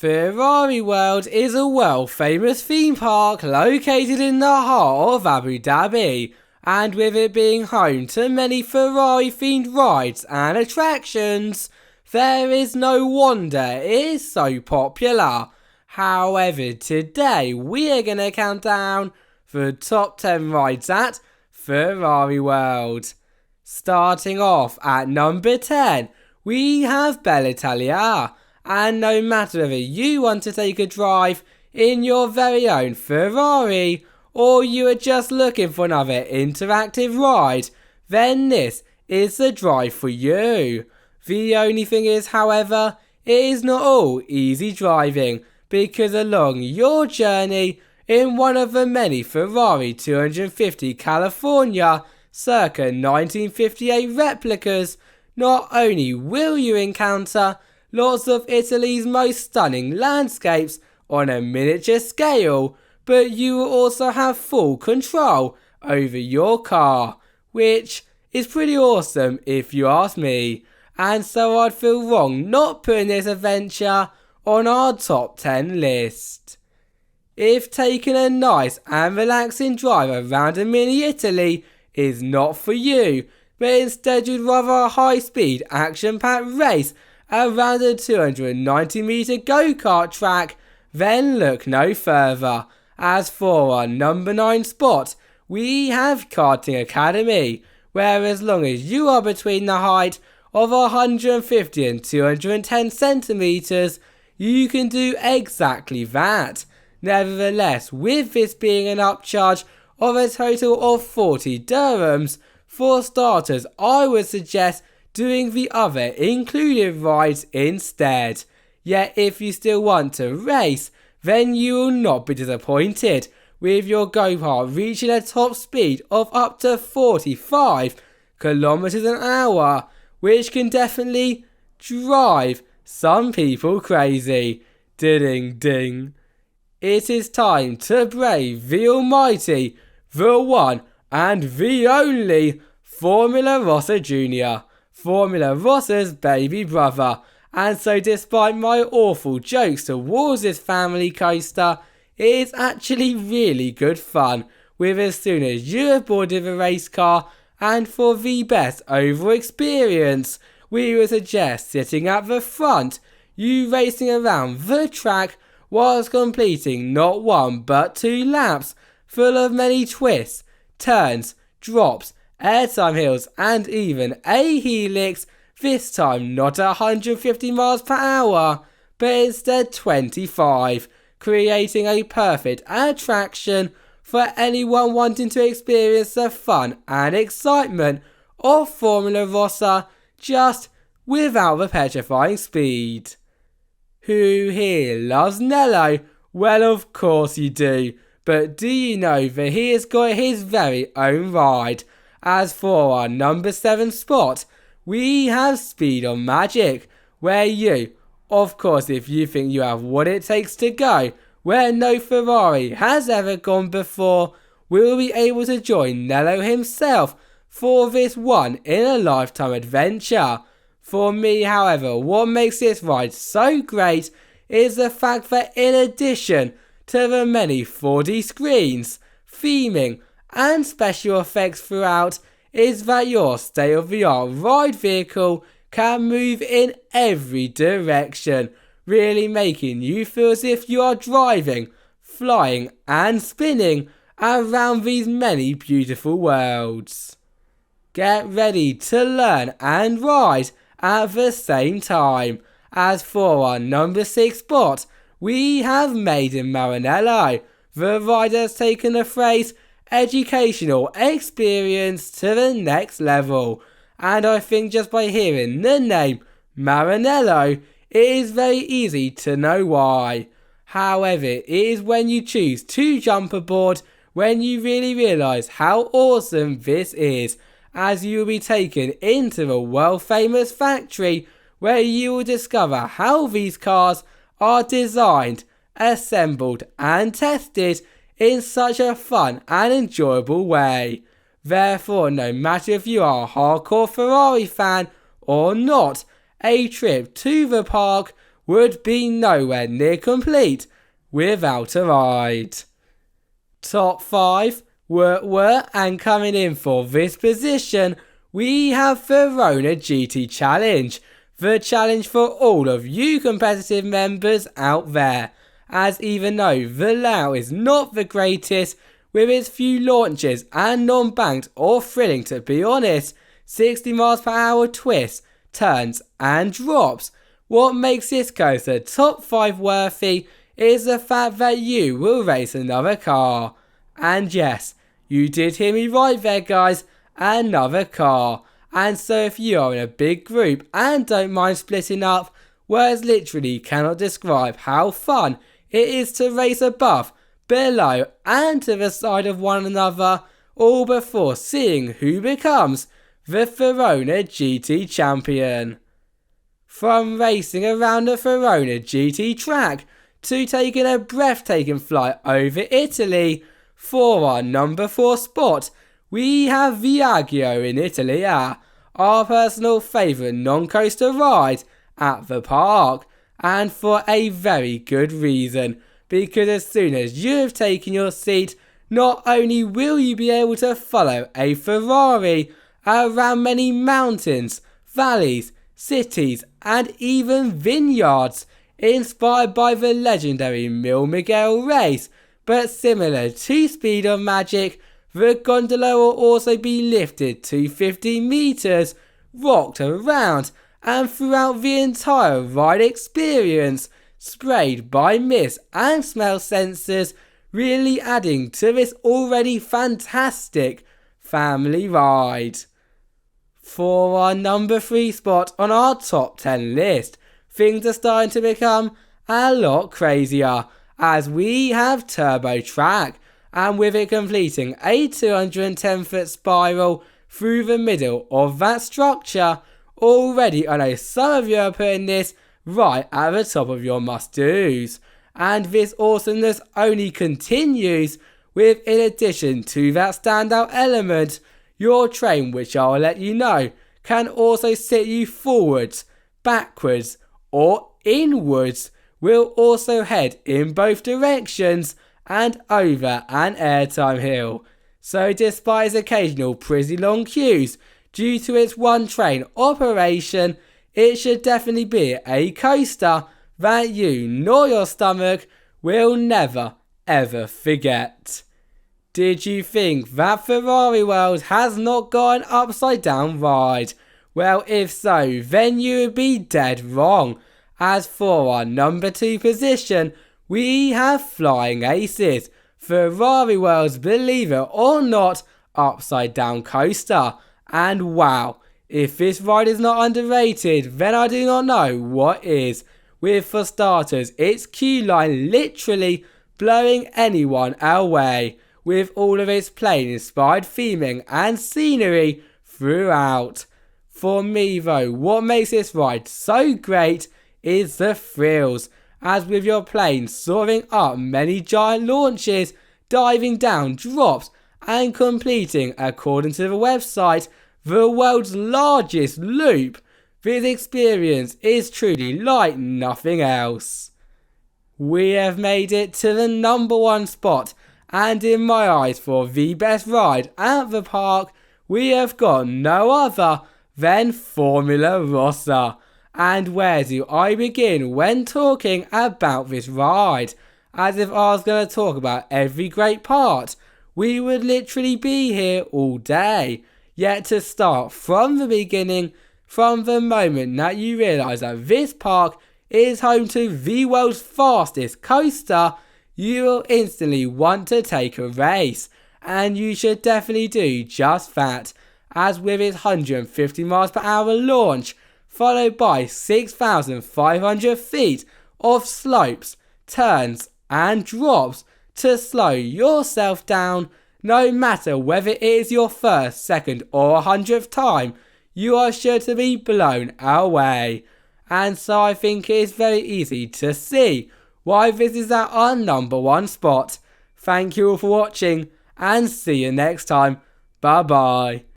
Ferrari World is a world-famous theme park located in the heart of Abu Dhabi, and with it being home to many Ferrari-themed rides and attractions, there is no wonder it is so popular. However, today we are going to count down the top 10 rides at Ferrari World. Starting off at number 10, we have Italia. And no matter whether you want to take a drive in your very own Ferrari, or you are just looking for another interactive ride, then this is the drive for you. The only thing is, however, it is not all easy driving, because along your journey in one of the many Ferrari 250 California circa 1958 replicas, not only will you encounter lots of Italy's most stunning landscapes on a miniature scale, but you will also have full control over your car, which is pretty awesome if you ask me, and so I'd feel wrong not putting this adventure on our top 10 list. If taking a nice and relaxing drive around a mini Italy is not for you, but instead you'd rather a high-speed action-packed race around a 290 metre go-kart track, then look no further, as for our number 9 spot, we have Karting Academy, where as long as you are between the height of 150 and 210 centimetres, you can do exactly that. Nevertheless, with this being an upcharge of a total of 40 dirhams, for starters I would suggest doing the other included rides instead. Yet if you still want to race, then you will not be disappointed, with your go-kart reaching a top speed of up to 45 kilometers an hour, which can definitely drive some people crazy. Ding ding. It is time to brave the almighty, the one and the only Formula Rossa Jr., Formula Rossa's baby brother, and so despite my awful jokes towards this family coaster, it is actually really good fun, with as soon as you have boarded the race car, and for the best overall experience, we would suggest sitting at the front, you racing around the track whilst completing not one but 2 laps, full of many twists, turns, drops, airtime hills and even a helix, this time not 150 miles per hour, but instead 25, creating a perfect attraction for anyone wanting to experience the fun and excitement of Formula Rossa, just without the petrifying speed. Who here loves Nello? Well, of course you do, but do you know that he has got his very own ride? As for our number 7 spot, we have Speed on Magic, where you, of course if you think you have what it takes to go where no Ferrari has ever gone before, will be able to join Nello himself for this one in a lifetime adventure. For me, however, what makes this ride so great is the fact that in addition to the many 4D screens, theming and special effects throughout, is that your state-of-the-art ride vehicle can move in every direction, really making you feel as if you are driving, flying and spinning around these many beautiful worlds. Get ready to learn and ride at the same time. As for our number 6 spot, we have Made in Marqnello. The ride has taken the phrase educational experience to the next level, and I think just by hearing the name Marqnello, it is very easy to know why. However, it is when you choose to jump aboard when you really realise how awesome this is, as you will be taken into the world famous factory where you will discover how these cars are designed, assembled and tested in such a fun and enjoyable way. Therefore, no matter if you are a hardcore Ferrari fan or not, a trip to the park would be nowhere near complete without a ride. Top 5 were and coming in for this position, we have Verona GT Challenge, the challenge for all of you competitive members out there, as even though the layout is not the greatest, with its few launches and non-banked or thrilling to be honest, 60 miles per hour twists, turns and drops, what makes this coaster top 5 worthy is the fact that you will race another car. And yes, you did hear me right there guys, another car. And so if you are in a big group and don't mind splitting up, words literally cannot describe how fun it is to race above, below and to the side of one another, all before seeing who becomes the Verona GT champion. From racing around the Verona GT track to taking a breathtaking flight over Italy, for our number 4 spot, we have Viaggio in Italia, our personal favourite non-coaster ride at the park, and for a very good reason, because as soon as you have taken your seat, not only will you be able to follow a Ferrari around many mountains, valleys, cities and even vineyards, inspired by the legendary Mil Miguel race, but similar to Speed of Magic, the gondola will also be lifted to 50 meters, rocked around and throughout the entire ride experience, sprayed by mist and smell sensors, really adding to this already fantastic family ride. For our number 3 spot on our top 10 list, things are starting to become a lot crazier, as we have Turbo Track, and with it completing a 210 foot spiral through the middle of that structure. Already I know some of you are putting this right at the top of your must-dos, and this awesomeness only continues with, in addition to that standout element, your train, which I'll let you know, can also sit you forwards, backwards or inwards, will also head in both directions and over an airtime hill. So despite its occasional pretty long queues due to its one train operation, it should definitely be a coaster that you nor your stomach will never ever forget. Did you think that Ferrari World has not got an upside down ride? Well, if so, then you would be dead wrong. As for our number 2 position, we have Flying Aces, Ferrari World's, believe it or not, upside down coaster. And wow, if this ride is not underrated, then I do not know what is. With, for starters, its queue line literally blowing anyone away, with all of its plane inspired theming and scenery throughout. For me though, what makes this ride so great is the thrills, as with your plane soaring up many giant launches, diving down drops and completing, according to the website, the world's largest loop. This experience is truly like nothing else. We have made it to the number 1 spot, and in my eyes for the best ride at the park, we have got no other than Formula Rossa. And where do I begin when talking about this ride? As if I was going to talk about every great part, we would literally be here all day. Yet to start from the beginning, from the moment that you realise that this park is home to the world's fastest coaster, you will instantly want to take a race. And you should definitely do just that, as with its 150 miles per hour launch, followed by 6,500 feet of slopes, turns and drops to slow yourself down. No matter whether it is your first, second or 100th time, you are sure to be blown away. And so I think it is very easy to see why this is at our number 1 spot. Thank you all for watching and see you next time. Bye bye.